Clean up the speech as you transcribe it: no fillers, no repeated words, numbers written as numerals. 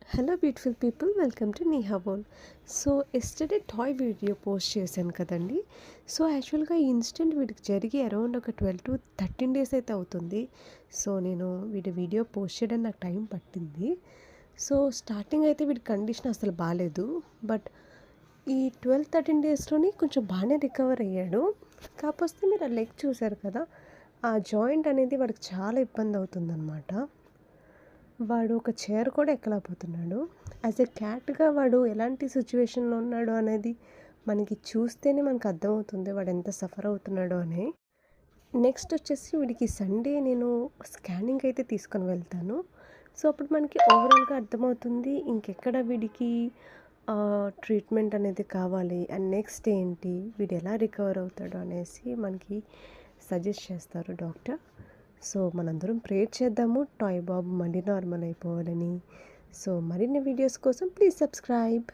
Hello beautiful people, welcome to Neha world. So yesterday toy video post చేశాను కదండి. So యాక్చువల్గా ఈ ఇన్సిడెంట్ వీడికి జరిగి అరౌండ్ ఒక 12 to 13 డేస్ అయితే అవుతుంది. సో నేను వీడియో పోస్ట్ చేయడానికి నాకు టైం పట్టింది. సో స్టార్టింగ్ అయితే వీడి కండిషన్ అసలు బాగాలేదు. బట్ ఈ 12-13 డేస్లోని కొంచెం బాగానే రికవర్ అయ్యాడు. కాకపోతే మీరు ఆ లెగ్ చూసారు కదా, ఆ జాయింట్ అనేది వాడికి చాలా ఇబ్బంది అవుతుందన్నమాట. వాడు ఒక చైర్ కూడా ఎక్కలేకపోతున్నాడు. యాజ్ ఎ క్యాట్‌గా వాడు ఎలాంటి సిట్యుయేషన్‌లో ఉన్నాడు అనేది మనకి చూస్తేనే మనకు అర్థమవుతుంది వాడు ఎంత సఫర్ అవుతున్నాడో అని. నెక్స్ట్ వచ్చేసి వీడికి సండే నేను స్కానింగ్ అయితే తీసుకొని వెళ్తాను. సో అప్పుడు మనకి ఓవరాల్‌గా అర్థమవుతుంది ఇంకెక్కడ వీడికి ట్రీట్మెంట్ అనేది కావాలి అండ్ నెక్స్ట్ ఏంటి, వీడు ఎలా రికవర్ అవుతాడు అనేసి మనకి సజెస్ట్ చేస్తారు డాక్టర్. సో మనందరం ప్రేర్ చేద్దాము టాయ్ బాబు మళ్ళీ నార్మల్ అయిపోవాలని. సో మరిన్ని వీడియోస్ కోసం ప్లీజ్ సబ్స్క్రైబ్.